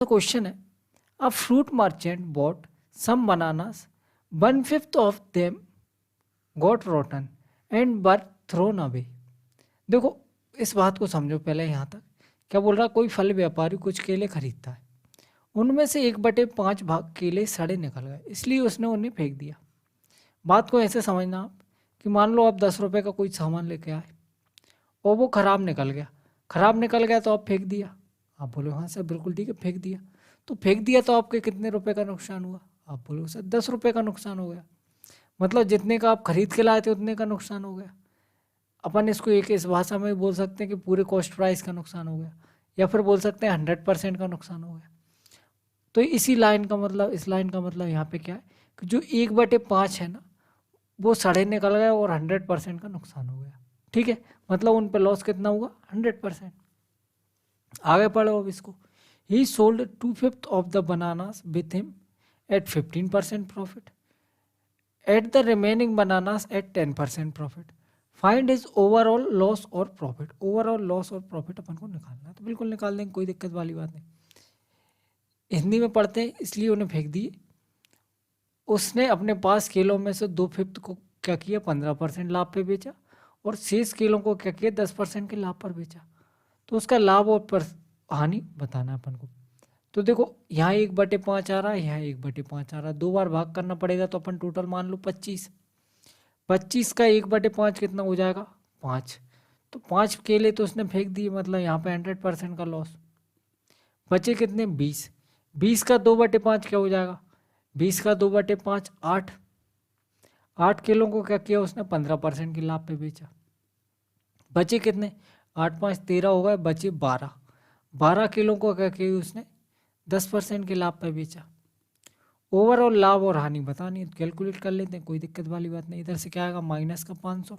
The question है, a fruit merchant bought some bananas, 1/5 of them got rotten and were thrown away. देखो इस बात को समझो पहले यहाँ तक। क्या बोल रहा, कोई फल व्यापारी कुछ केले खरीदता है, उनमें से 1/5 भाग केले सड़े निकल गए, इसलिए उसने उन्हें फेंक दिया। बात को ऐसे समझना आप कि मान लो आप 10 रुपए का कोई सामान लेके आए और वो खराब निकल गया। खराब निकल गया तो आप फेंक दिया। आप बोलो हाँ सर बिल्कुल ठीक है, फेंक दिया। तो फेंक दिया तो आपके कितने रुपए का नुकसान हुआ? आप बोलो सर 10 रुपए का नुकसान हो गया। मतलब जितने का आप खरीद के लाए थे उतने का नुकसान हो गया। अपन इसको एक इस भाषा में बोल सकते हैं कि पूरे कॉस्ट प्राइस का नुकसान हो गया, या फिर बोल सकते हैं 100% का नुकसान हो गया। तो इसी लाइन का मतलब, इस लाइन का मतलब यहाँ पे क्या है कि जो 1/5 है ना, वो सड़े निकल गया और 100% का नुकसान हो गया। ठीक है, मतलब उन पे लॉस कितना हुआ? 100%। आगे पढ़ो अब इसको। He sold 2/5 of the bananas with him at 15% profit, at the remaining bananas at 10% profit. Find is overall loss और प्रॉफिट। ओवरऑल लॉस और प्रॉफिट अपन को निकालना है, तो बिल्कुल निकाल देंगे, कोई दिक्कत वाली बात नहीं। हिंदी में पढ़ते हैं इसलिए उन्हें फेंक दिए। उसने अपने पास केलों में से 2/5 को क्या किया? 15% लाभ पे बेचा, और शेष केलों को क्या किया? 10% के लाभ पर बेचा। तो उसका लाभ और हानि बताना है अपन को। तो देखो यहाँ 1/5 आ रहा है, यहाँ 1/5 आ रहा है, 2 बार भाग करना पड़ेगा, तो अपन टोटल मान लो 25। 25 का 1/5 कितना हो जाएगा? 5। तो 5 केले तो उसने फेंक दिए, मतलब यहाँ पे 100% का लॉस। बचे कितने? 20। 20 का 2/5 क्या हो जाएगा? 20 का 2/5 8। 8 किलो को क्या किया उसने? 15% के लाभ पे बेचा। बचे कितने? 8 5 13 हो गए, बचे 12। 12 किलो को क्या किया उसने? 10% के लाभ पे बेचा। ओवरऑल लाभ और हानि बतानी है, कैलकुलेट कर लेते हैं, कोई दिक्कत वाली बात नहीं। इधर से क्या आएगा? माइनस का 500,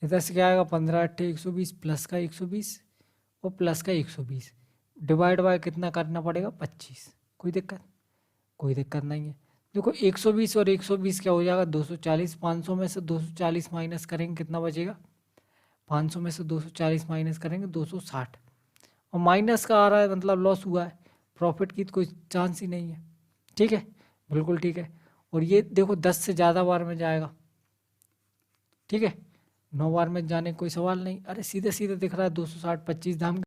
इधर से क्या आएगा? 15 8 120, प्लस का 120 और प्लस का 120, डिवाइड बाय कितना करना पड़ेगा? 25। कोई दिक्कत? कोई दिक्कत नहीं है। देखो 120 और 120 क्या हो जाएगा? 240। 500 में से 240 माइनस करेंगे, कितना बचेगा? 500 में से 240 माइनस करेंगे 260, और माइनस का आ रहा है मतलब लॉस हुआ है, प्रॉफिट की तो कोई चांस ही नहीं है। ठीक है, बिल्कुल ठीक है। और ये देखो 10 से ज़्यादा बार में जाएगा, ठीक है, 9 बार में जाने कोई सवाल नहीं। अरे सीधे सीधे दिख रहा है 260, 25 धाम